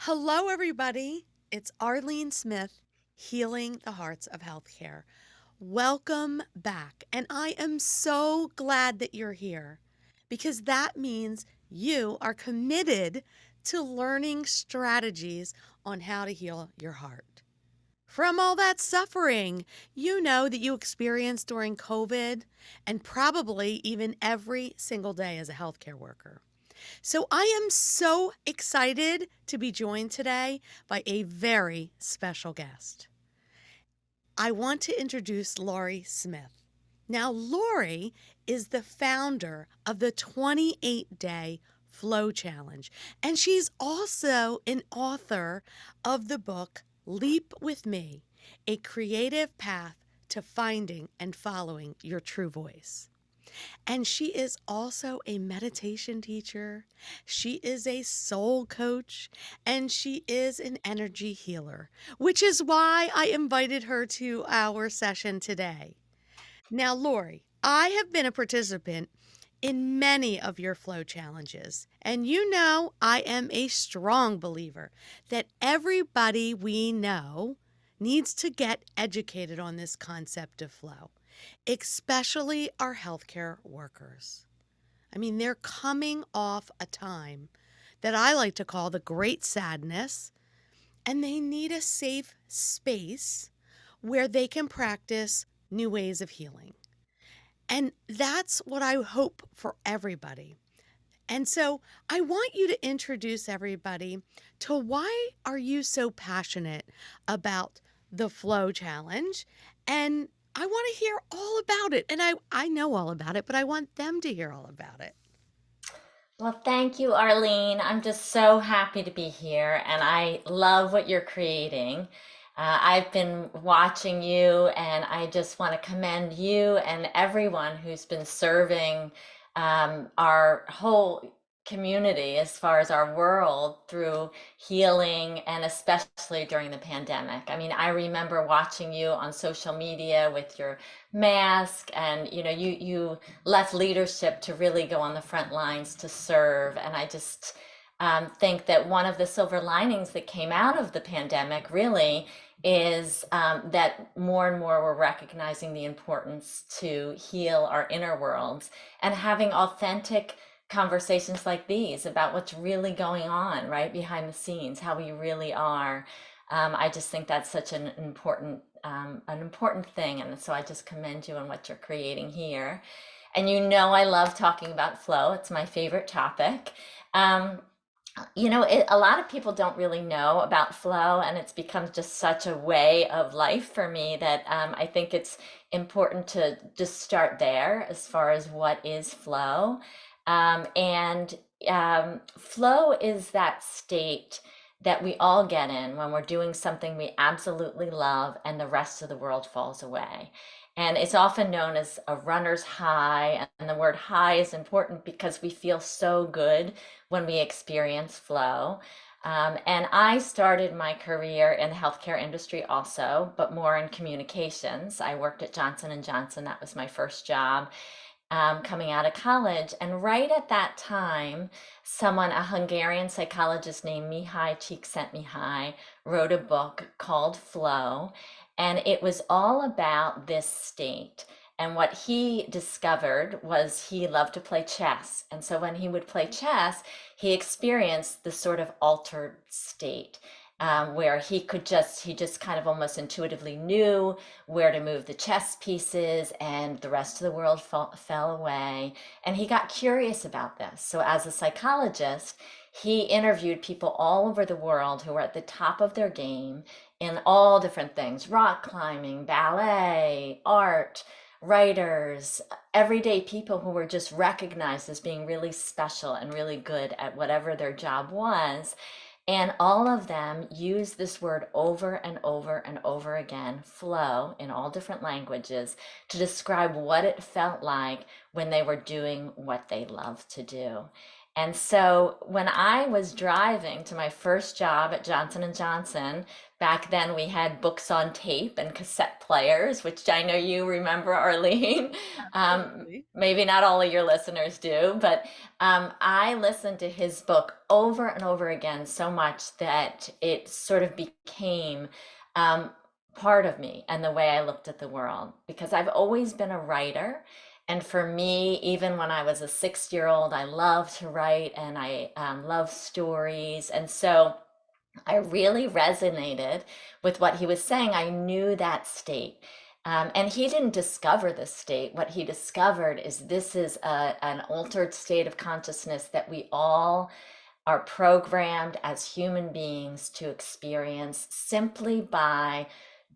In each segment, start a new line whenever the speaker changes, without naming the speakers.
Hello, everybody. It's Arlene Smith, Healing the Hearts of Healthcare. Welcome back. And I am so glad that you're here because that means you are committed to learning strategies on how to heal your heart. From all that suffering you know that you experienced during COVID and probably even every single day as a healthcare worker. So I am so excited to be joined today by a very special guest. I want to introduce Laurie Smith. Now, Laurie is the founder of the 28-day Flow Challenge, and she's also an author of the book Leap with Me, a creative path to finding and following your true voice. And she is also a meditation teacher. She is a soul coach and she is an energy healer, which is why I invited her to our session today. Now, Lori, I have been a participant in many of your flow challenges, and you know I am a strong believer that everybody we know needs to get educated on this concept of flow, especially our healthcare workers. I mean, they're coming off a time that I like to call the great sadness, and they need a safe space where they can practice new ways of healing. And that's what I hope for everybody. And so I want you to introduce everybody to why are you so passionate about the Flow Challenge? And I want to hear all about it. And I know all about it, but I want them to hear all about it.
Well, thank you, Arlene. I'm just so happy to be here, and I love what you're creating. I've been watching you, and I just want to commend you and everyone who's been serving our whole community as far as our world through healing, and especially during the pandemic. I mean, I remember watching you on social media with your mask, and you left leadership to really go on the front lines to serve. And I just think that one of the silver linings that came out of the pandemic really is that more and more we're recognizing the importance to heal our inner worlds and having authentic conversations like these about what's really going on right behind the scenes, how we really are. I just think that's such an important thing, and so I just commend you on what you're creating here. And I love talking about flow; it's my favorite topic. Um, a lot of people don't really know about flow, and it's become just such a way of life for me that I think it's important to just start there as far as what is flow. And Flow is that state that we all get in when we're doing something we absolutely love and the rest of the world falls away. And it's often known as a runner's high. And the word high is important because we feel so good when we experience flow. And I started my career in the healthcare industry also, but more in communications. I worked at Johnson and Johnson. That was my first job coming out of college. And right at that time, a Hungarian psychologist named Mihai Csikszentmihalyi, wrote a book called Flow. And it was all about this state. And what he discovered was he loved to play chess. And so when he would play chess, he experienced this sort of altered state. Where he just kind of almost intuitively knew where to move the chess pieces, and the rest of the world fell away. And he got curious about this. So, as a psychologist, he interviewed people all over the world who were at the top of their game in all different things: rock climbing, ballet, art, writers, everyday people who were just recognized as being really special and really good at whatever their job was. And all of them use this word over and over and over again, flow, in all different languages, to describe what it felt like when they were doing what they love to do. And so when I was driving to my first job at Johnson and Johnson, back then we had books on tape and cassette players, which I know you remember, Arlene.
Absolutely.
Maybe not all of your listeners do, but I listened to his book over and over again so much that it sort of became um, part of me and the way I looked at the world, because I've always been a writer. And for me, even when I was a 6 year old, I loved to write and I love stories. And so I really resonated with what he was saying. I knew that state. And he didn't discover this state. What he discovered is this is an altered state of consciousness that we all are programmed as human beings to experience simply by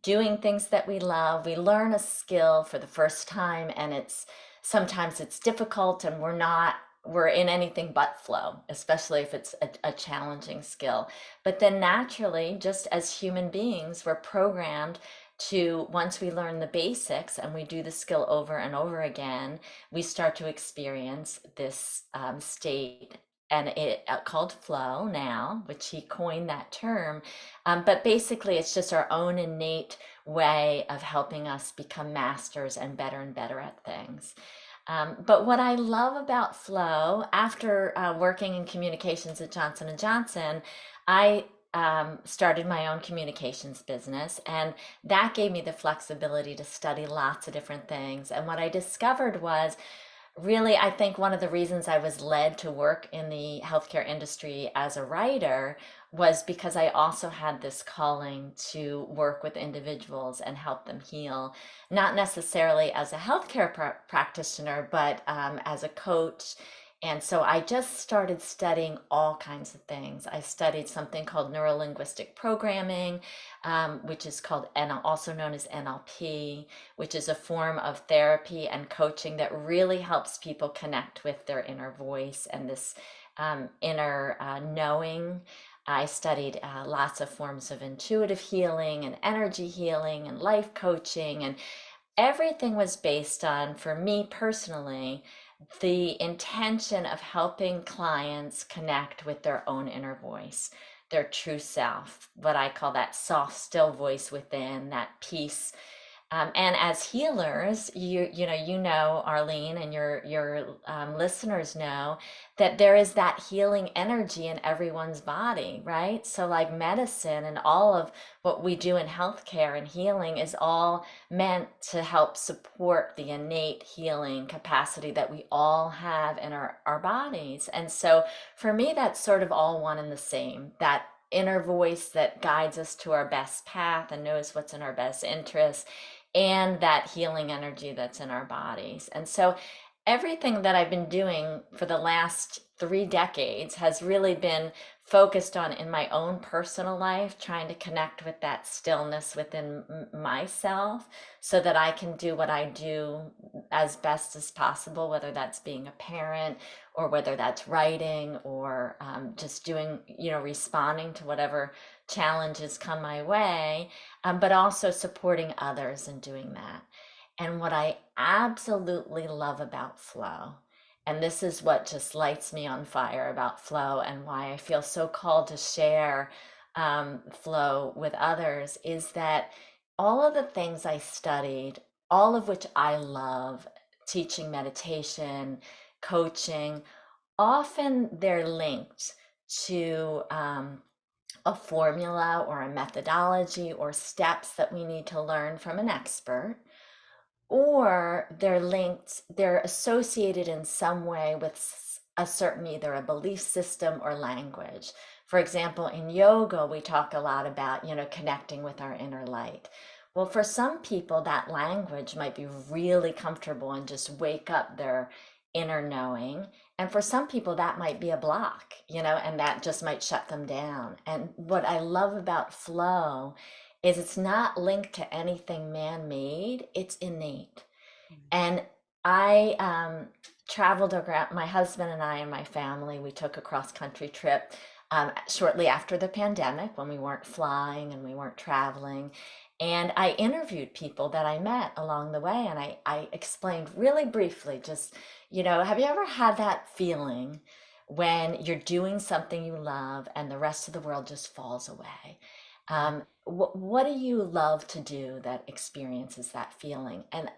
doing things that we love. We learn a skill for the first time, and it's sometimes it's difficult, and we're in anything but flow, especially if it's a challenging skill. But then naturally, just as human beings, we're programmed to, once we learn the basics and we do the skill over and over again, we start to experience this state, and it called flow now, which he coined that term. But basically, it's just our own innate way of helping us become masters and better at things. But what I love about flow, after working in communications at Johnson and Johnson, I started my own communications business, and that gave me the flexibility to study lots of different things. And what I discovered was, really, I think one of the reasons I was led to work in the healthcare industry as a writer was because I also had this calling to work with individuals and help them heal, not necessarily as a healthcare practitioner, but as a coach. And so I just started studying all kinds of things. I studied something called neurolinguistic programming, which is called also known as NLP, which is a form of therapy and coaching that really helps people connect with their inner voice and this inner knowing. I studied lots of forms of intuitive healing and energy healing and life coaching, and everything was based on, for me personally, the intention of helping clients connect with their own inner voice, their true self, what I call that soft, still voice within, that peace. And as healers, you know, Arlene, and your listeners know that there is that healing energy in everyone's body, right? So, like medicine and all of what we do in healthcare and healing is all meant to help support the innate healing capacity that we all have in our bodies. And so, for me, that's sort of all one and the same. That inner voice that guides us to our best path and knows what's in our best interest, and that healing energy that's in our bodies. And so everything that I've been doing for the last 3 decades has really been focused on, in my own personal life, trying to connect with that stillness within myself so that I can do what I do as best as possible, whether that's being a parent or whether that's writing or just doing, responding to whatever challenges come my way, but also supporting others in doing that. And what I absolutely love about flow, and this is what just lights me on fire about flow and why I feel so called to share flow with others, is that all of the things I studied, all of which I love, teaching meditation, coaching, often they're linked to a formula or a methodology or steps that we need to learn from an expert, or they're associated in some way with a certain, either a belief system or language. For example, in yoga, we talk a lot about, connecting with our inner light. Well, for some people, that language might be really comfortable and just wake up their inner knowing. And for some people, that might be a block, and that just might shut them down. And what I love about flow is it's not linked to anything man-made, it's innate. And I traveled around, my husband and I and my family, we took a cross-country trip shortly after the pandemic, when we weren't flying and we weren't traveling. And I interviewed people that I met along the way, and I explained really briefly, just, have you ever had that feeling when you're doing something you love and the rest of the world just falls away.
Yeah.
What do you love to do that experiences that feeling? And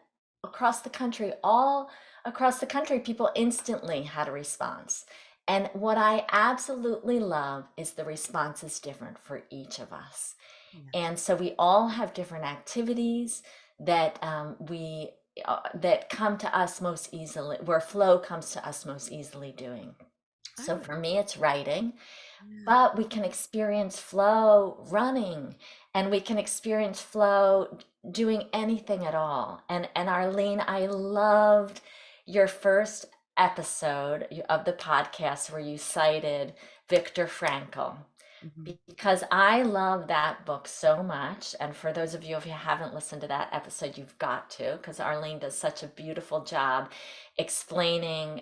across the country, all across the country, people instantly had a response. And what I absolutely love is the response is different for each of us.
Yeah.
And so we all have different activities that we that come to us most easily, where flow comes to us most easily doing.
I
So
would.
for me, it's writing,
Yeah.
but we can experience flow running, and we can experience flow doing anything at all. And Arlene, I loved your first episode of the podcast where you cited Viktor Frankl,
Hmm.
because I love that book so much. And for those of you, if you haven't listened to that episode, you've got to, because Arlene does such a beautiful job explaining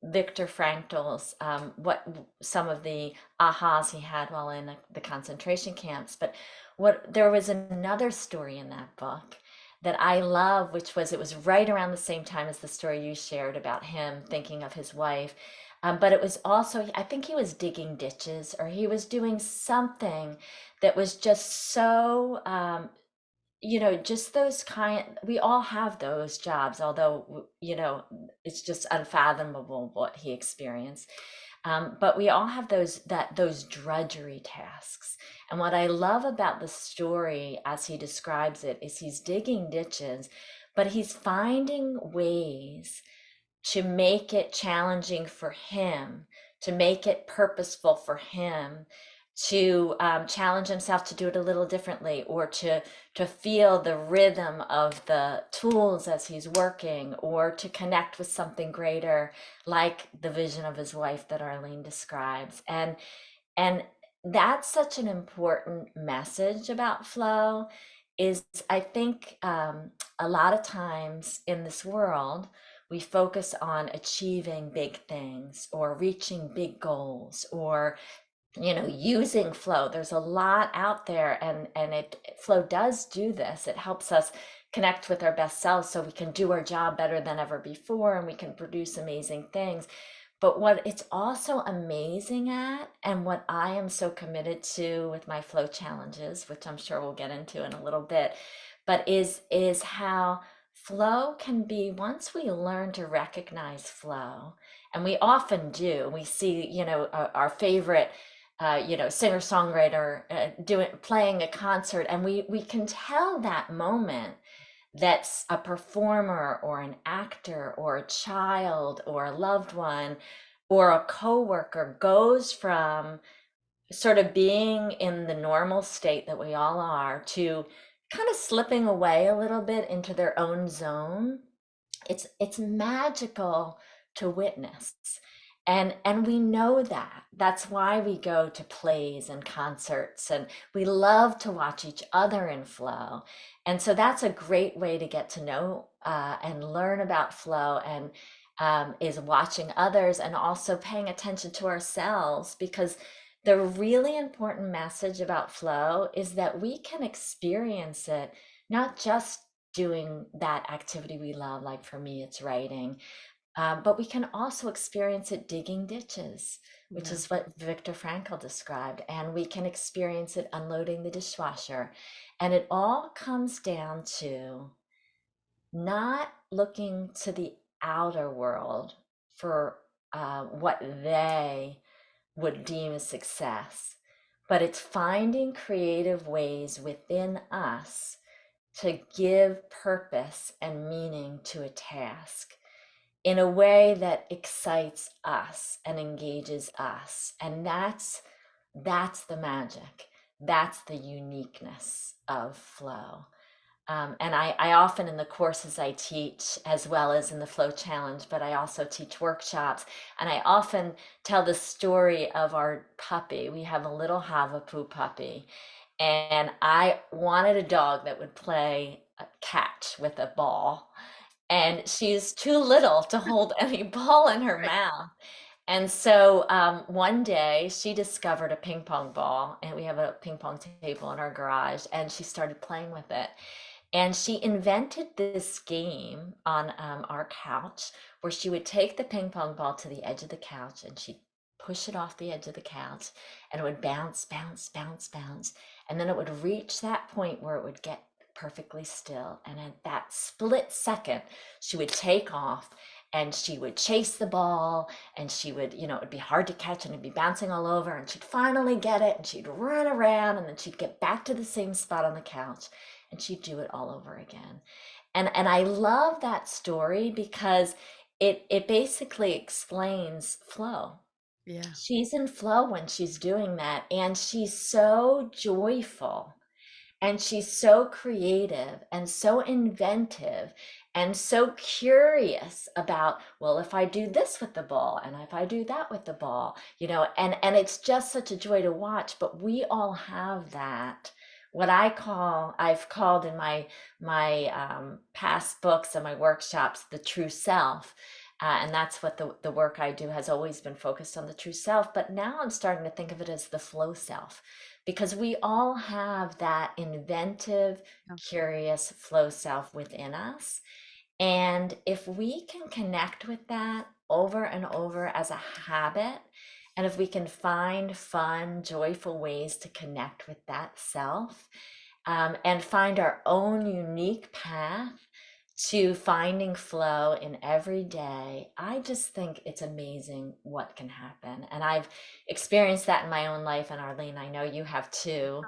Viktor Frankl's what some of the ahas he had while in the concentration camps. But what there was another story in that book that I love, which was it was right around the same time as the story you shared about him thinking of his wife. But it was also, I think he was digging ditches or he was doing something that was just so, just those we all have those jobs, although, it's just unfathomable what he experienced. But we all have those drudgery tasks. And what I love about the story as he describes it is he's digging ditches, but he's finding ways to make it challenging for him, to make it purposeful for him, to challenge himself to do it a little differently, or to feel the rhythm of the tools as he's working, or to connect with something greater, like the vision of his wife that Arlene describes. And that's such an important message about flow. Is I think a lot of times in this world we focus on achieving big things or reaching big goals or using flow. There's a lot out there, and it flow does do this. It helps us connect with our best selves so we can do our job better than ever before and we can produce amazing things. But what it's also amazing at, and what I am so committed to with my flow challenges, which I'm sure we'll get into in a little bit, but is how flow can be, once we learn to recognize flow, and we often do. We see, our favorite singer-songwriter doing playing a concert, and we can tell that moment that's a performer or an actor or a child or a loved one or a coworker goes from sort of being in the normal state that we all are to kind of slipping away a little bit into their own zone. It's magical to witness. And we know that. That's why we go to plays and concerts, and we love to watch each other in flow. And so that's a great way to get to know and learn about flow, and is watching others and also paying attention to ourselves, because the really important message about flow is that we can experience it not just doing that activity we love, like for me, it's writing, but we can also experience it digging ditches, which
Yeah.
is what Viktor Frankl described. And we can experience it unloading the dishwasher. And it all comes down to not looking to the outer world for what they would deem a success, but it's finding creative ways within us to give purpose and meaning to a task in a way that excites us and engages us. And that's the magic. That's the uniqueness of flow. And I often in the courses I teach, as well as in the Flow Challenge, but I also teach workshops. And I often tell the story of our puppy. We have a little Havapoo puppy. And I wanted a dog that would play catch with a ball. And she's too little to hold any ball in her
Right.
mouth. And so one day she discovered a ping pong ball, and we have a ping pong table in our garage, and she started playing with it. And she invented this game on our couch where she would take the ping pong ball to the edge of the couch and she'd push it off the edge of the couch and it would bounce, bounce, bounce, bounce. And then it would reach that point where it would get perfectly still. And at that split second, she would take off and she would chase the ball and she would, it would be hard to catch and it'd be bouncing all over and she'd finally get it and she'd run around and then she'd get back to the same spot on the couch and she'd do it all over again. And I love that story because it basically explains flow.
Yeah.
She's in flow when she's doing that, and she's so joyful and she's so creative and so inventive and so curious about, well, if I do this with the ball and if I do that with the ball, and it's just such a joy to watch. But we all have that, what I've called in my past books and my workshops, the true self. And that's what the work I do has always been focused on, the true self. But now I'm starting to think of it as the flow self, because we all have that inventive,
Yeah.
curious flow self within us. And if we can connect with that over and over as a habit, and if we can find fun, joyful ways to connect with that self, and find our own unique path to finding flow in every day, I just think it's amazing what can happen. And I've experienced that in my own life. And Arlene, I know you have too.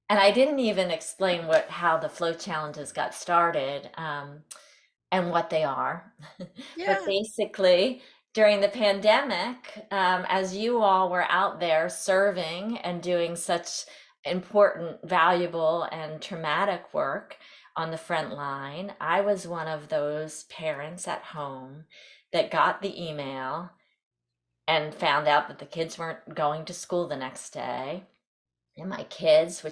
And I didn't even explain how the flow challenges got started. And what they are. But
Yeah.
basically, during the pandemic, as you all were out there serving and doing such important, valuable, and traumatic work on the front line, I was one of those parents at home that got the email and found out that the kids weren't going to school the next day, and my kids,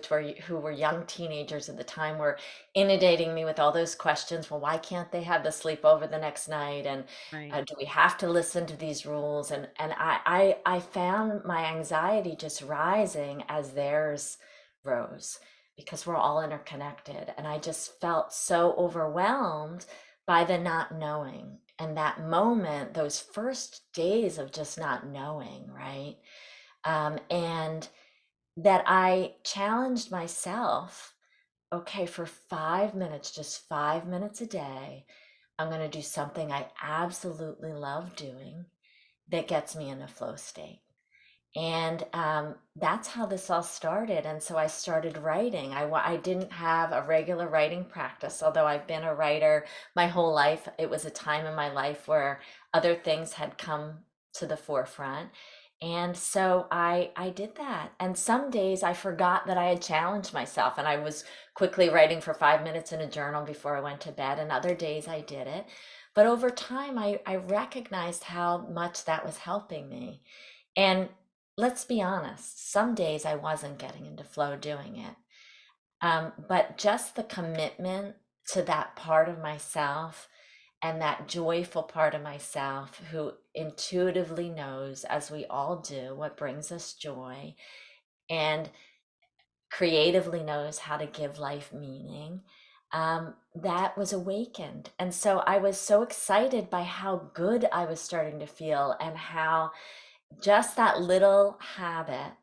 who were young teenagers at the time, were inundating me with all those questions. Well, why can't they have the sleepover the next night? And
Right.
do we have to listen to these rules? And I found my anxiety just rising as theirs rose, because we're all interconnected. And I just felt so overwhelmed by the not knowing. And that moment, those first days of just not knowing, right? And that I challenged myself, okay, for 5 minutes, just 5 minutes a day, I'm going to do something I absolutely love doing that gets me in a flow state. And that's how this all started. And so I started writing. I didn't have a regular writing practice, although I've been a writer my whole life. It was a time in my life where other things had come to the forefront. And so I did that. And some days I forgot that I had challenged myself and I was quickly writing for 5 minutes in a journal before I went to bed. And other days I did it. But over time, I recognized how much that was helping me. And let's be honest, some days I wasn't getting into flow doing it. But just the commitment to that part of myself and that joyful part of myself who intuitively knows, as we all do, what brings us joy and creatively knows how to give life meaning, that was awakened. And so I was so excited by how good I was starting to feel and how just that little habit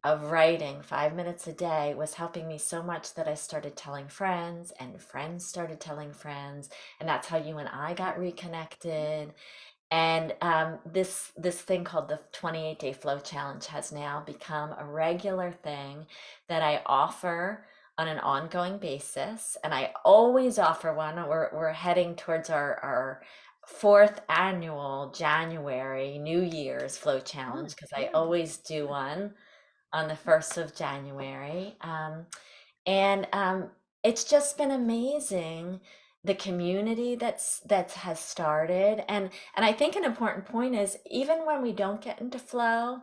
of writing 5 minutes a day was helping me so much that I started telling friends, and friends started telling friends, and that's how you and I got reconnected. And this thing called the 28-day flow challenge has now become a regular thing that I offer on an ongoing basis. And I always offer one. We're heading towards our fourth annual January New Year's flow challenge,
Oh,
because I
yeah.
always do one on the 1st of January. And it's just been amazing, the community that has started. And I think an important point is, even when we don't get into flow,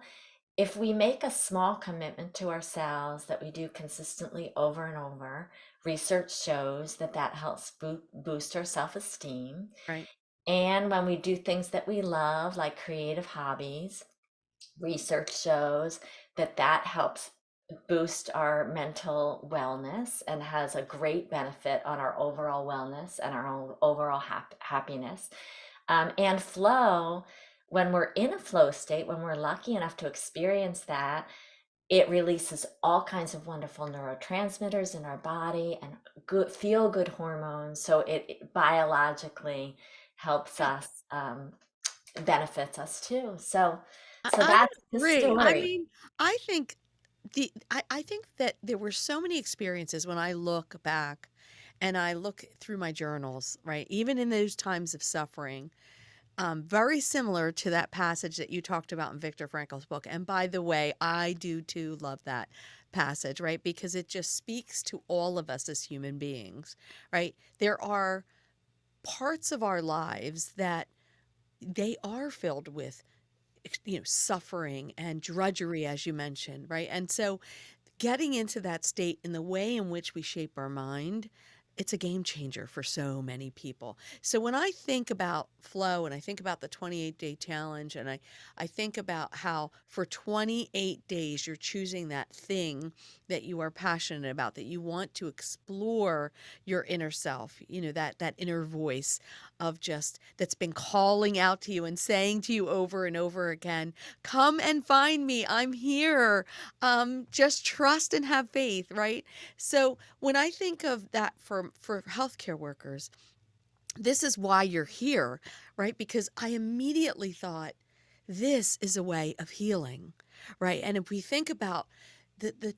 if we make a small commitment to ourselves that we do consistently over and over, research shows that that helps boost our self-esteem.
Right.
And when we do things that we love, like creative hobbies, research shows that that helps boost our mental wellness and has a great benefit on our overall wellness and our overall happiness. And flow, when we're in a flow state, when we're lucky enough to experience that, it releases all kinds of wonderful neurotransmitters in our body and good feel good hormones. So it biologically helps
Yeah,
us, benefits us too. So, so
I
that's
would
the
agree. I
story.
mean, I think I think that there were so many experiences when I look back and I look through my journals, right? Even in those times of suffering, very similar to that passage that you talked about in Victor Frankl's book. And by the way, I do too love that passage, right? Because it just speaks to all of us as human beings, right? There are parts of our lives that they are filled with, suffering and drudgery, as you mentioned, right? And so getting into that state in the way in which we shape our mind, it's a game changer for so many people. So when I think about flow and I think about the 28-day challenge and I think about how for 28 days you're choosing that thing that you are passionate about, that you want to explore your inner self, that inner voice of just that's been calling out to you and saying to you over and over again, come and find me. I'm here. Just trust and have faith, right? So when I think of that for healthcare workers, this is why you're here, right? Because I immediately thought this is a way of healing, right? And if we think about the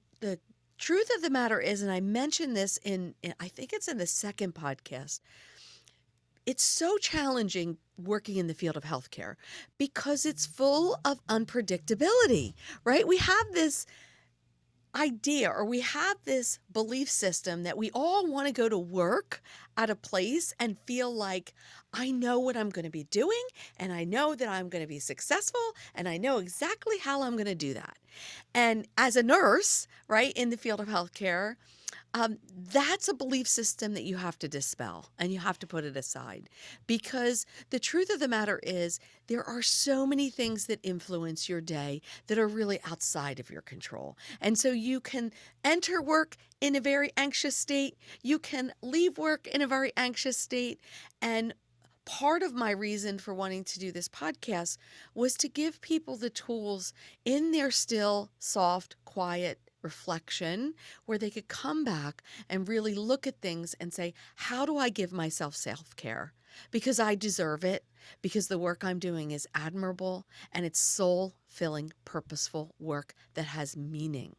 truth of the matter is, and I mentioned this in I think it's in the second podcast, it's so challenging working in the field of healthcare because it's full of unpredictability, right? We have this idea or we have this belief system that we all want to go to work at a place and feel like I know what I'm going to be doing and I know that I'm going to be successful and I know exactly how I'm going to do that. And as a nurse, right, in the field of healthcare, that's a belief system that you have to dispel and you have to put it aside because the truth of the matter is there are so many things that influence your day that are really outside of your control. And so you can enter work in a very anxious state, you can leave work in a very anxious state. And part of my reason for wanting to do this podcast was to give people the tools in their still, soft, quiet reflection where they could come back and really look at things and say, how do I give myself self care? Because I deserve it, because the work I'm doing is admirable and it's soul filling, purposeful work that has meaning.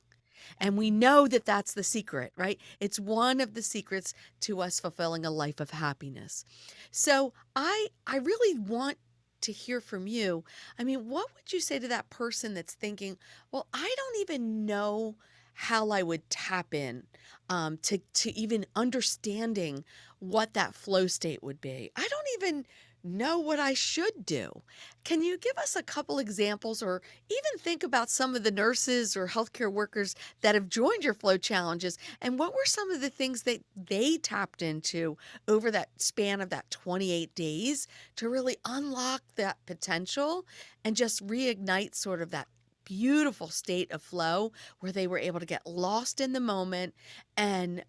And we know that that's the secret, right? It's one of the secrets to us fulfilling a life of happiness. So I really want to hear from you. I mean, what would you say to that person that's thinking, well, I don't even know how I would tap in to even understanding what that flow state would be. I don't even know what I should do. Can you give us a couple examples or even think about some of the nurses or healthcare workers that have joined your flow challenges and what were some of the things that they tapped into over that span of that 28 days to really unlock that potential and just reignite sort of that beautiful state of flow where they were able to get lost in the moment and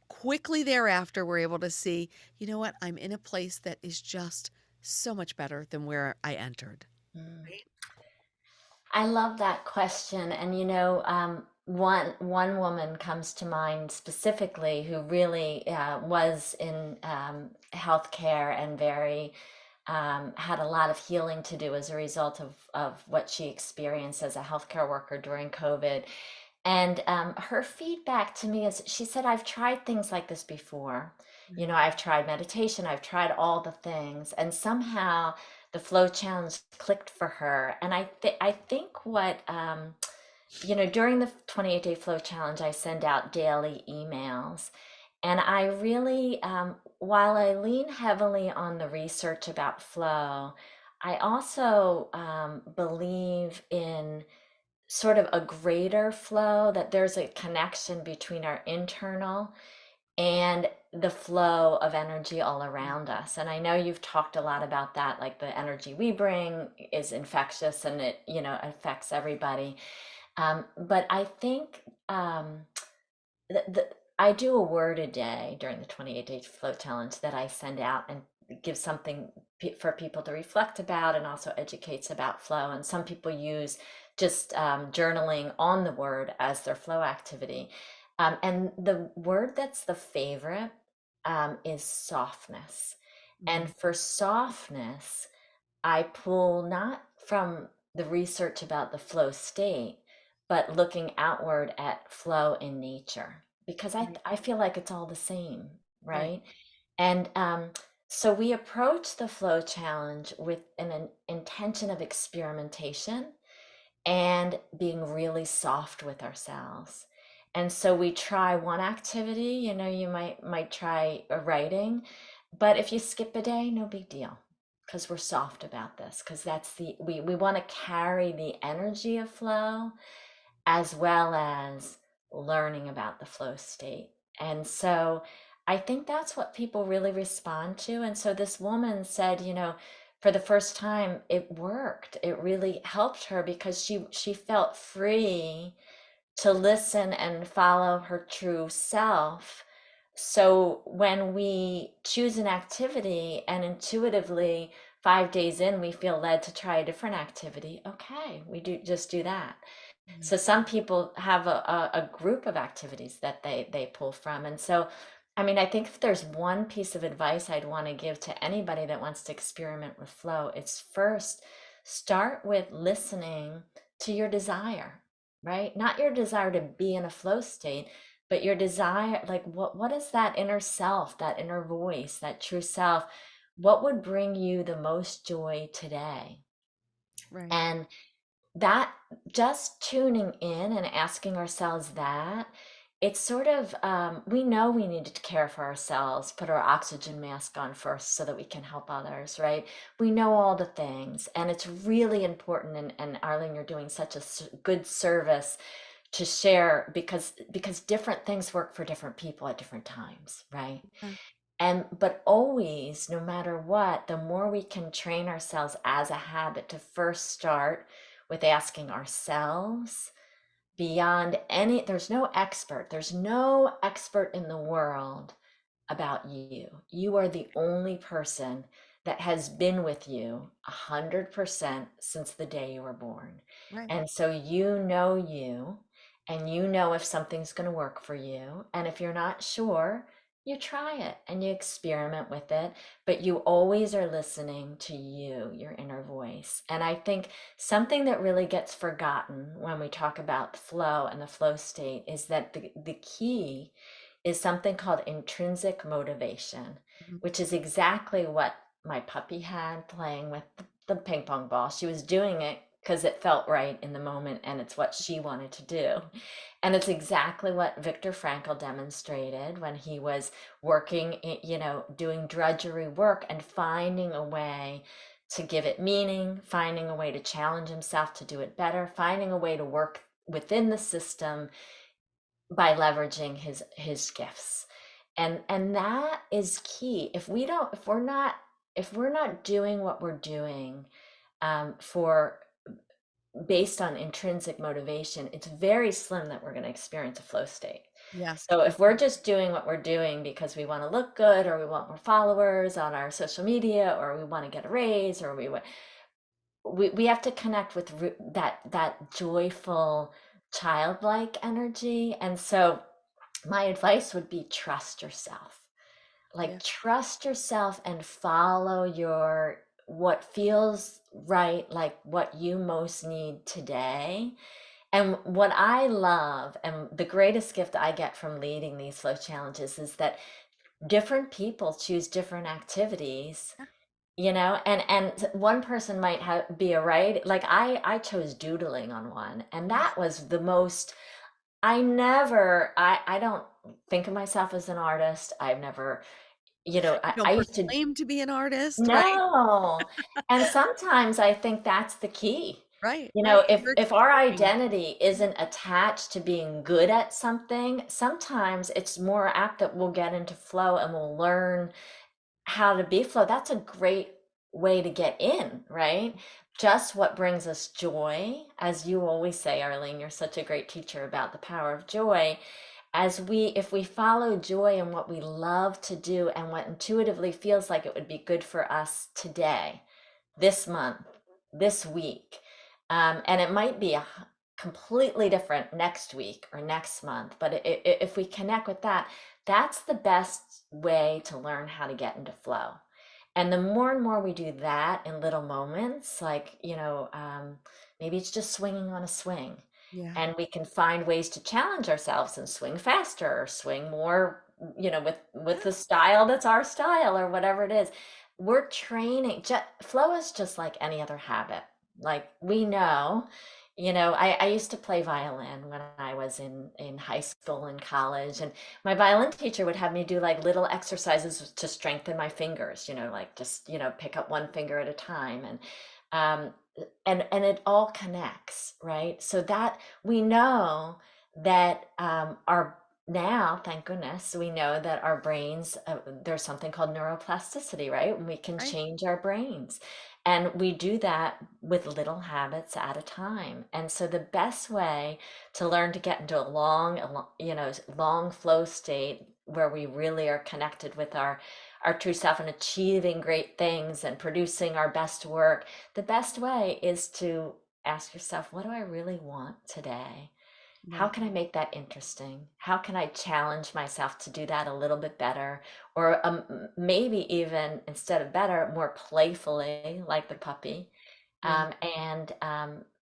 quickly thereafter were able to see, you know what, I'm in a place that is just so much better than where I entered.
Mm. I love that question. And one woman comes to mind specifically who really was in healthcare and very had a lot of healing to do as a result of what she experienced as a healthcare worker during COVID. And her feedback to me is she said, I've tried things like this before. I've tried meditation, I've tried all the things, and somehow the flow challenge clicked for her. And I think what during the 28-day flow challenge, I send out daily emails. And I really, while I lean heavily on the research about flow, I also believe in sort of a greater flow, that there's a connection between our internal and the flow of energy all around us. And I know you've talked a lot about that, like the energy we bring is infectious and it affects everybody. But I think the I do a word a day during the 28-day flow challenge that I send out and give something for people to reflect about and also educates about flow. And some people use just journaling on the word as their flow activity. And the word that's the favorite is softness. And
Mhm.
for softness, I pull not from the research about the flow state, but looking outward at flow in nature, because
Right,
I feel like it's all the same,
right,
right? And so we approach the flow challenge with an intention of experimentation and being really soft with ourselves. And so we try one activity, you might try a writing, but if you skip a day, no big deal, because we're soft about this, because that's we want to carry the energy of flow as well as learning about the flow state. And so I think that's what people really respond to. And so this woman said, for the first time, it worked. It really helped her because she felt free to listen and follow her true self. So when we choose an activity and intuitively 5 days in we feel led to try a different activity, okay, we do that.
mhm,
So some people have a group of activities that they pull from. And so, I mean, I think if there's one piece of advice I'd want to give to anybody that wants to experiment with flow, it's first start with listening to your desire, right? Not your desire to be in a flow state, but your desire, like what is that inner self, that inner voice, that true self? What would bring you the most joy today?
right,
And that just tuning in and asking ourselves that, it's sort of we know we need to care for ourselves, put our oxygen mask on first so that we can help others, right? We know all the things, and it's really important. And Arlene, you're doing such a good service to share, because different things work for different people at different times, right?
yeah,
And but always, no matter what, the more we can train ourselves as a habit to first start with asking ourselves, beyond any, there's no expert in the world about you. You are the only person that has been with you 100% since the day you were born.
right,
And so you, and you know if something's going to work for you. And if you're not sure, you try it and you experiment with it, but you always are listening to you, your inner voice. And I think something that really gets forgotten when we talk about flow and the flow state is that the key is something called intrinsic motivation,
mhm,
which is exactly what my puppy had playing with the ping pong ball. She was doing it because it felt right in the moment and it's what she wanted to do. And it's exactly what Victor Frankl demonstrated when he was working, doing drudgery work and finding a way to give it meaning, finding a way to challenge himself to do it better, finding a way to work within the system by leveraging his gifts. And that is key. If we're not doing what we're doing for based on intrinsic motivation, it's very slim that we're going to experience a flow state.
yes,
So if we're just doing what we're doing because we want to look good, or we want more followers on our social media, or we want to get a raise, or we have to connect with that joyful childlike energy. And so my advice would be trust yourself.
yeah,
Like trust yourself and follow your what feels right, like what you most need today. And what I love, and the greatest gift I get from leading these flow challenges, is that different people choose different activities,
yeah,
and one person might be a right, like I chose doodling on one, and
yeah.
that was the most. I don't think of myself as an artist. I've never,
You
I
don't
used to.
proclaim to be an artist, right?
No. And sometimes I think that's the key.
Right, right, you're
If our
exploring.
identity isn't attached to being good at something, sometimes it's more apt that we'll get into flow and we'll learn how to be flow. That's a great way to get in, right? just what brings us joy, as you always say, Arlene, you're such a great teacher about the power of joy. If we follow joy in what we love to do and what intuitively feels like it would be good for us today, this month, this week, and it might be completely different next week or next month, but if we connect with that, that's the best way to learn how to get into flow. And the more and more we do that in little moments, like, maybe it's just swinging on a swing,
Yeah.
and we can find ways to challenge ourselves and swing faster or swing more, with the style that's our style or whatever it is. We're training. Flow is just like any other habit. Like we know, I used to play violin when I was in high school and college, and my violin teacher would have me do like little exercises to strengthen my fingers, like just, pick up one finger at a time. Um, and it all connects, right? So that we know that our now, thank goodness, we know that our brains, there's something called neuroplasticity, right? And we can
Right.
change our brains. And we do that with little habits at a time. And so the best way to learn to get into long flow state where we really are connected with our true self and achieving great things and producing our best work, the best way is to ask yourself, what do I really want today? How
Right.
can I make that interesting? How can I challenge myself to do that a little bit better? Or maybe even instead of better, more playfully, like the puppy.
Yeah.
And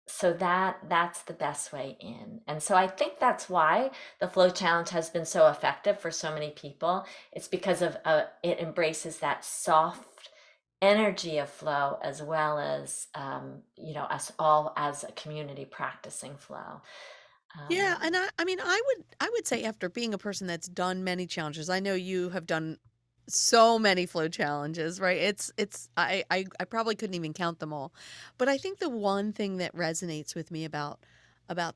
so that's the best way in. And so I think that's why the flow challenge has been so effective for so many people. It's because of it embraces that soft energy of flow, as well as us all as a community practicing flow.
Yeah,
Um,
and I mean, I would say after being a person that's done many challenges, I know you have done so many flow challenges, right? I probably couldn't even count them all. But I think the one thing that resonates with me about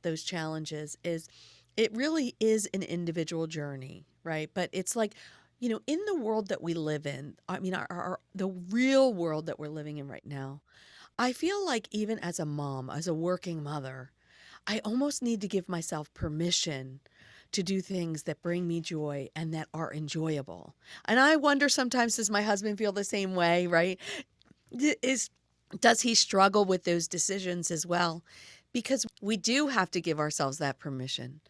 those challenges is it really is an individual journey, right? But it's like, in the world that we live in, I mean, the real world that we're living in right now, I feel like even as a mom, as a working mother, I almost need to give myself permission to do things that bring me joy and that are enjoyable. And I wonder sometimes, does my husband feel the same way, right? Is does he struggle with those decisions as well? Because we do have to give ourselves that permission.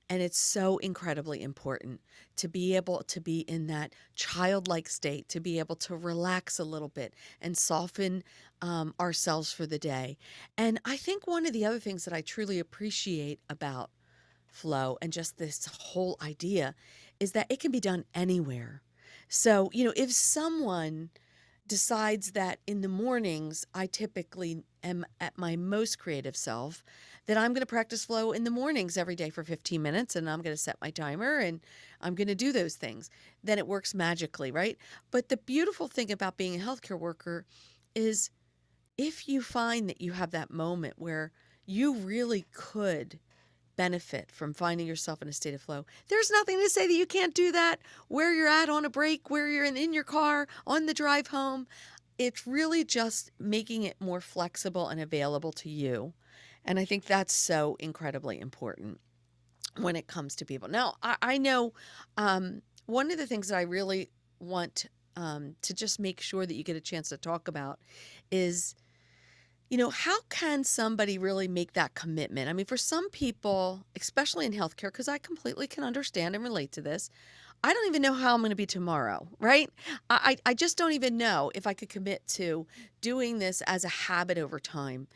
And it's so incredibly important to be able to be in that childlike state, to be able to relax a little bit and soften ourselves for the day. And I think one of the other things that I truly appreciate about flow and just this whole idea is that it can be done anywhere. So, if someone decides that in the mornings I typically am at my most creative self, that I'm going to practice flow in the mornings every day for 15 minutes and I'm going to set my timer and I'm going to do those things. Then it works magically, right? But the beautiful thing about being a healthcare worker is if you find that you have that moment where you really could benefit from finding yourself in a state of flow. There's nothing to say that you can't do that where you're at on a break, where you're in your car, on the drive home. It's really just making it more flexible and available to you. And I think that's so incredibly important when it comes to people. Now, I know one of the things that I really want to just make sure that you get a chance to talk about is how can somebody really make that commitment? I mean, for some people, especially in healthcare, because I completely can understand and relate to this, I don't even know how I'm going to be tomorrow, right? I just don't even know if I could commit to doing this as a habit over time.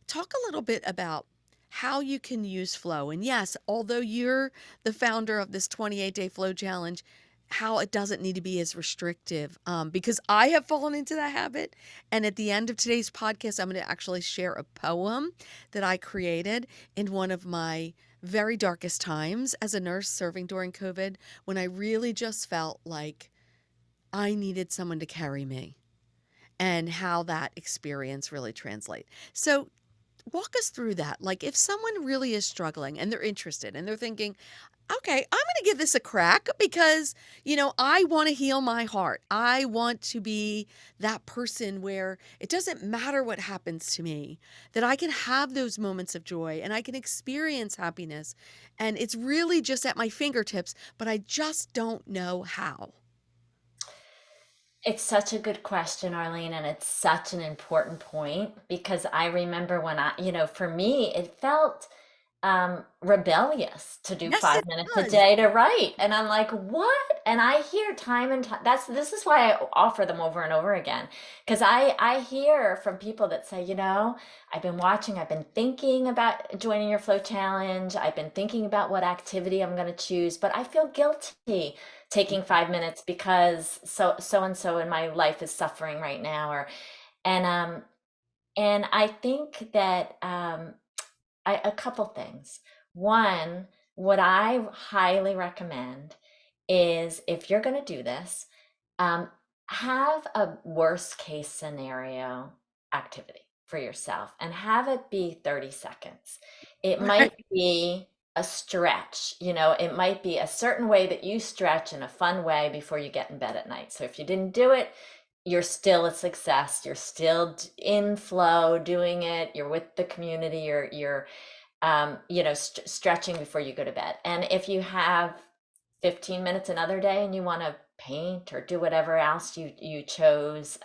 Talk a little bit about how you can use flow. And yes, although you're the founder of this 28-day flow challenge, how it doesn't need to be as restrictive, because I have fallen into that habit. And at the end of today's podcast, I'm going to actually share a poem that I created in one of my very darkest times as a nurse serving during COVID, when I really just felt like I needed someone to carry me, and how that experience really translate. So walk us through that. Like if someone really is struggling and they're interested and they're thinking, Okay, I'm going to give this a crack because, I want to heal my heart. I want to be that person where it doesn't matter what happens to me, that I can have those moments of joy and I can experience happiness. And it's really just at my fingertips, but I just don't know how.
It's such a good question, Arlene, and it's such an important point because I remember when for me, it felt rebellious to do
Yes,
five
it
minutes a
does.
day to write. And I'm like, what? And I hear time and time, this is why I offer them over and over again. Because I hear from people that say, I've been thinking about joining your flow challenge. I've been thinking about what activity I'm going to choose, but I feel guilty taking 5 minutes because so and so in my life is suffering right now. And um and I think that a couple things. One, what I highly recommend is if you're going to do this, um, have a worst case scenario activity for yourself and have it be 30 seconds. It might
Right.
be a stretch, it might be a certain way that you stretch in a fun way before you get in bed at night. So if you didn't do it, you're still a success. You're still in flow doing it. You're with the community. You're stretching before you go to bed. And if you have 15 minutes another day and you want to paint or do whatever else you chose,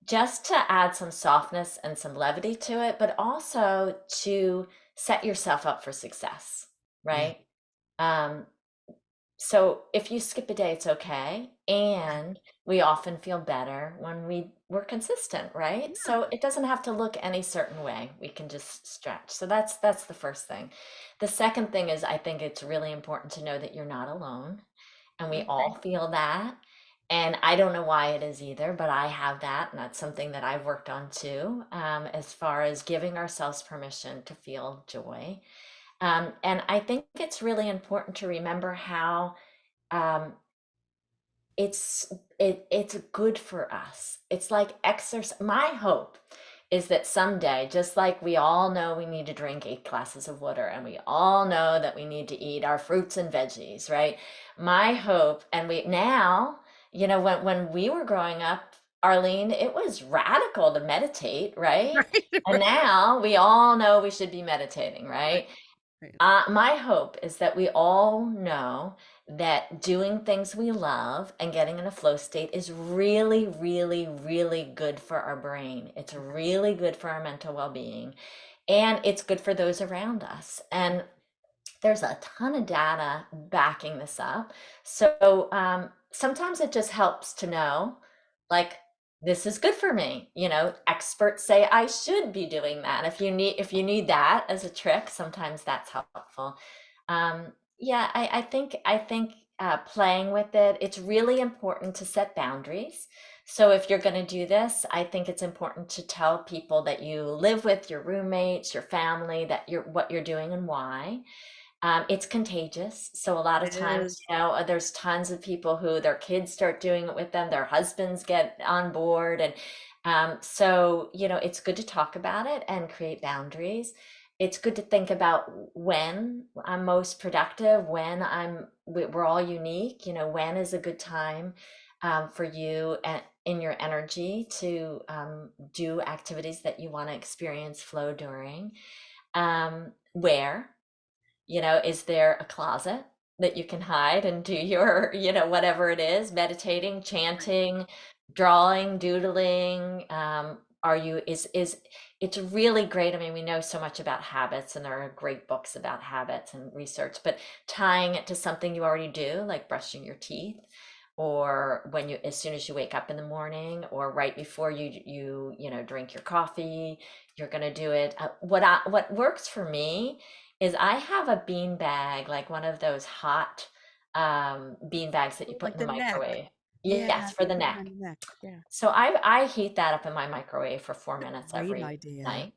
just to add some softness and some levity to it, but also to set yourself up for success,
Yeah.
right? Um, so if you skip a day, it's okay. And we often feel better when we're consistent, right?
Yeah.
So it doesn't have to look any certain way. We can just stretch. So that's the first thing. The second thing is I think it's really important to know that you're not alone. And we
Okay.
all feel that. And I don't know why it is either, but I have that. And that's something that I've worked on too, as far as giving ourselves permission to feel joy. And I think it's really important to remember how um, it's good for us. It's like exercise. My hope is that someday, just like we all know we need to drink 8 glasses of water, and we all know that we need to eat our fruits and veggies, right? My hope, and we now, when we were growing up, Arlene, it was radical to meditate, right?
Right.
And now we all know we should be meditating,
Right.
right?
Right.
My hope is that we all know that doing things we love and getting in a flow state is really, really, really good for our brain. It's really good for our mental well being, and it's good for those around us. And there's a ton of data backing this up. So sometimes it just helps to know, like, this is good for me. Experts say I should be doing that. If you need that as a trick, sometimes that's helpful. Yeah, I think playing with it, it's really important to set boundaries. So if you're going to do this, I think it's important to tell people that you live with, your roommates, your family, that you're what you're doing and why. It's contagious. So a lot of
It
times,
is.
there's tons of people who their kids start doing it with them, their husbands get on board. And so, it's good to talk about it and create boundaries. It's good to think about when I'm most productive, we're all unique, when is a good time for you and in your energy to do activities that you want to experience flow during. Where? Is there a closet that you can hide and do your, whatever it is, meditating,
Right.
chanting, drawing, doodling? Are you, is, it's really great. I mean, we know so much about habits and there are great books about habits and research, but tying it to something you already do, like brushing your teeth, or as soon as you wake up in the morning, or right before you drink your coffee, you're going to do it. What works for me is I have a bean bag, like one of those hot bean bags that you
Oh,
put
like
in the
the neck.
microwave.
Yeah.
Yes, for
You
the
put it
neck.
on the neck. Yeah.
So I heat that up in my microwave for 4 minutes
Great
every
idea.
night.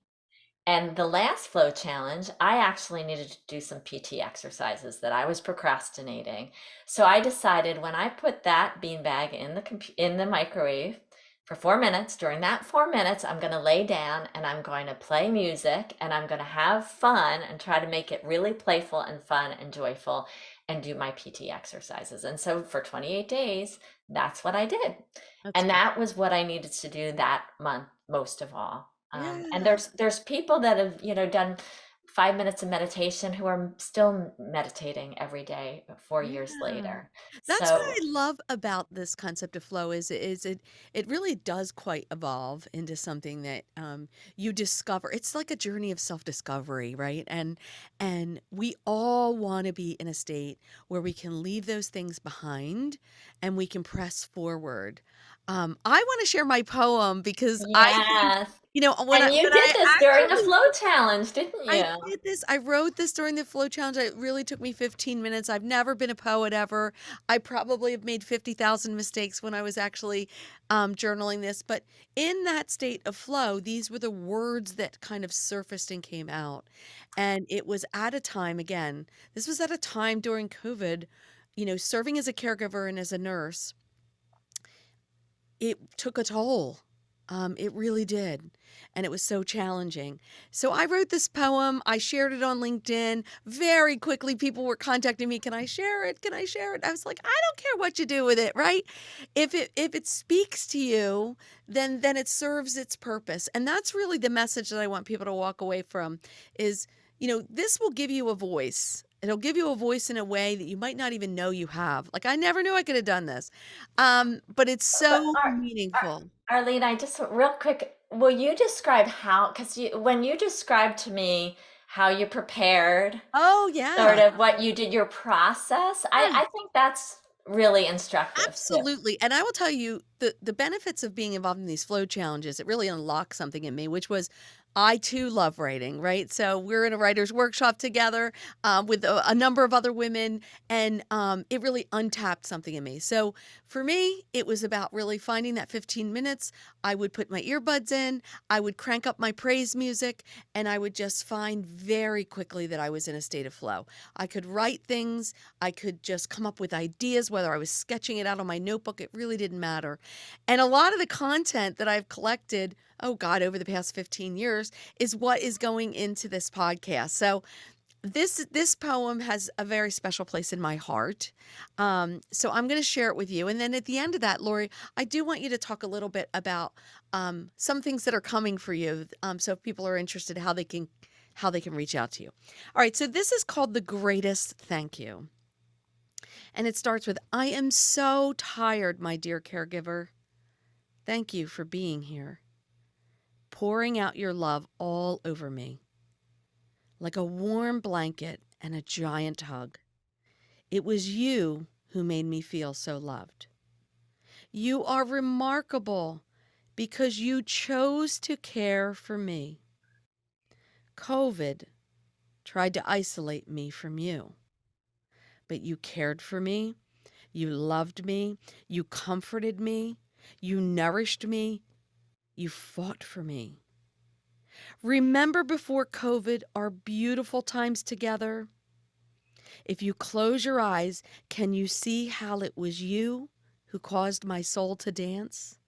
And the last flow challenge, I actually needed to do some PT exercises that I was procrastinating. So I decided when I put that beanbag in the microwave for 4 minutes. During that 4 minutes, I'm going to lay down and I'm going to play music and I'm going to have fun and try to make it really playful and fun and joyful and do my PT exercises. And so for 28 days, that's what I did.
That's
And
great.
that was what I needed to do that month most of all. And
Yeah.
there's people that have, done 5 minutes of meditation who are still meditating every day 4 years
Yeah.
later.
That's what
So
I love about this concept of flow is it really does quite evolve into something that you discover. It's like a journey of self-discovery, right? And we all want to be in a state where we can leave those things behind and we can press forward. I want to share my poem because I think,
yes.
when I
And you
when
did
I
this during the
actually
flow challenge, didn't
I
you?
did this. I wrote this during the flow challenge. It really took me 15 minutes. I've never been a poet ever. I probably have made 50,000 mistakes when I was actually journaling this. But in that state of flow, these were the words that kind of surfaced and came out. And it was at a time, again, this was at a time during COVID, serving as a caregiver and as a nurse, it took a toll. It really did. And it was so challenging. So I wrote this poem. I shared it on LinkedIn. Very quickly, people were contacting me. Can I share it? Can I share it? I was like, I don't care what you do with it, right? If it speaks to you, then it serves its purpose. And that's really the message that I want people to walk away from is, this will give you a voice. It'll give you a voice in a way that you might not even know you have. Like I never knew I could have done this. But it's
But
so meaningful.
Arlene, I just real quick, will you describe how, because when you described to me how you prepared,
Oh,
sort
yeah.
of what you did, your process,
Yeah,
I think that's really instructive too.
absolutely. And I will tell you the benefits of being involved in these flow challenges, it really unlocked something in me, which was I too love writing, right? So we're in a writer's workshop together with a number of other women, and it really untapped something in me. So for me, it was about really finding that 15 minutes. I would put my earbuds in, I would crank up my praise music, and I would just find very quickly that I was in a state of flow. I could write things, I could just come up with ideas, whether I was sketching it out on my notebook, it really didn't matter. And a lot of the content that I've collected, oh God, over the past 15 years is what is going into this podcast. So this poem has a very special place in my heart. So I'm going to share it with you. And then at the end of that, Laurie, I do want you to talk a little bit about some things that are coming for you. So if people are interested, how they can reach out to you. All right. So this is called The Greatest Thank You. And it starts with, I am so tired, my dear caregiver. Thank you for being here, pouring out your love all over me, like a warm blanket and a giant hug. It was you who made me feel so loved. You are remarkable because you chose to care for me. COVID tried to isolate me from you, but you cared for me, you loved me, you comforted me, you nourished me, you fought for me. Remember before COVID our beautiful times together? If you close your eyes, can you see how it was you who caused my soul to dance?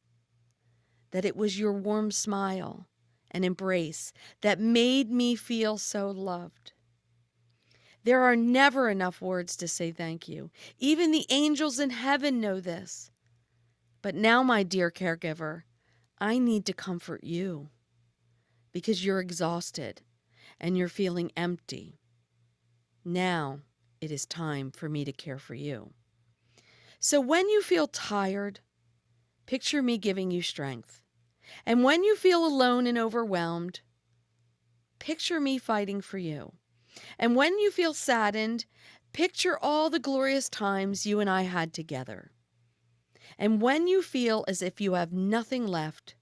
That it was your warm smile and embrace that made me feel so loved. There are never enough words to say thank you. Even the angels in heaven know this. But now, my dear caregiver, I need to comfort you because you're exhausted and you're feeling empty. Now it is time for me to care for you. So when you feel tired, picture me giving you strength. And when you feel alone and overwhelmed, picture me fighting for you. And when you feel saddened, picture all the glorious times you and I had together. And when you feel as if you have nothing left,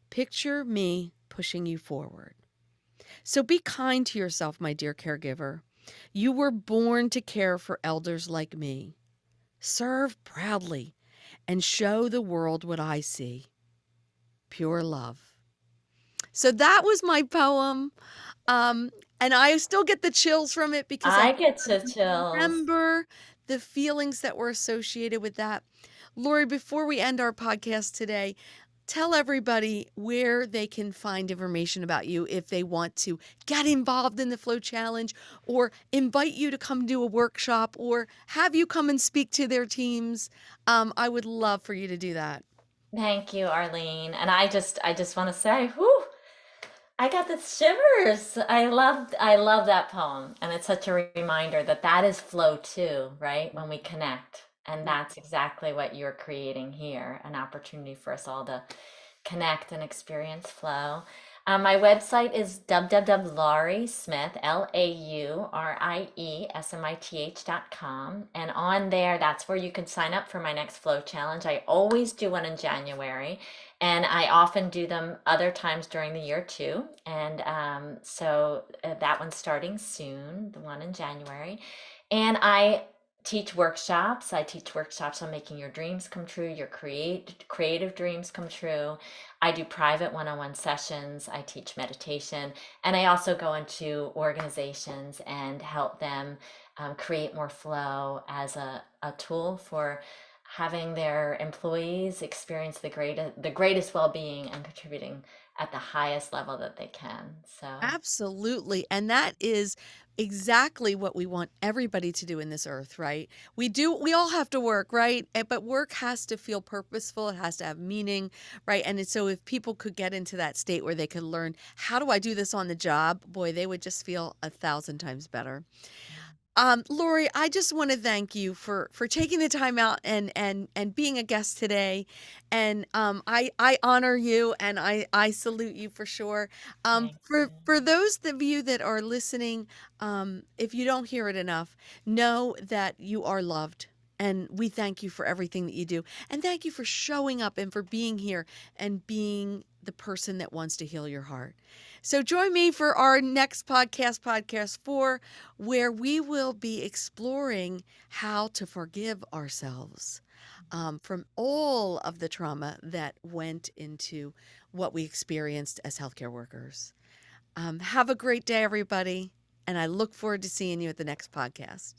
picture me pushing you forward. So be kind to yourself, my dear caregiver. You were born to care for elders like me. Serve proudly and show the world what I see, pure love. So that was my poem. Um, and I still get the chills from it because I
I get to chills.
remember the feelings that were associated with that. Lori, before we end our podcast today, tell everybody where they can find information about you if they want to get involved in the Flow Challenge or invite you to come do a workshop or have you come and speak to their teams. I would love for you to do that.
Thank you, Arlene. And I just want to say, whew, I got the shivers. I love that poem, and it's such a reminder that that is flow too, right? When we connect, and that's exactly what you're creating here, an opportunity for us all to connect and experience flow. My website is www.lauriesmith, LaurieSmith.com. And on there, that's where you can sign up for my next flow challenge. I always do one in January, and I often do them other times during the year too. And that one's starting soon, the one in January. And I teach workshops. I teach workshops on making your dreams come true, your creative dreams come true. I do private one-on-one sessions. I teach meditation, and I also go into organizations and help them create more flow as a tool for having their employees experience the greatest well-being and contributing at the highest level that they can. So,
Absolutely. And that is exactly what we want everybody to do in this earth, right? We all have to work, right? But work has to feel purposeful, it has to have meaning, right? And so if people could get into that state where they could learn, how do I do this on the job? Boy, they would just feel 1,000 times better. Laurie, I just want to thank you for taking the time out and being a guest today, and I honor you and I salute you for sure.
thank you.
For those of you that are listening, if you don't hear it enough, know that you are loved. And we thank you for everything that you do. And thank you for showing up and for being here and being the person that wants to heal your heart. So join me for our next podcast, Podcast 4, where we will be exploring how to forgive ourselves from all of the trauma that went into what we experienced as healthcare workers. Have a great day, everybody, and I look forward to seeing you at the next podcast.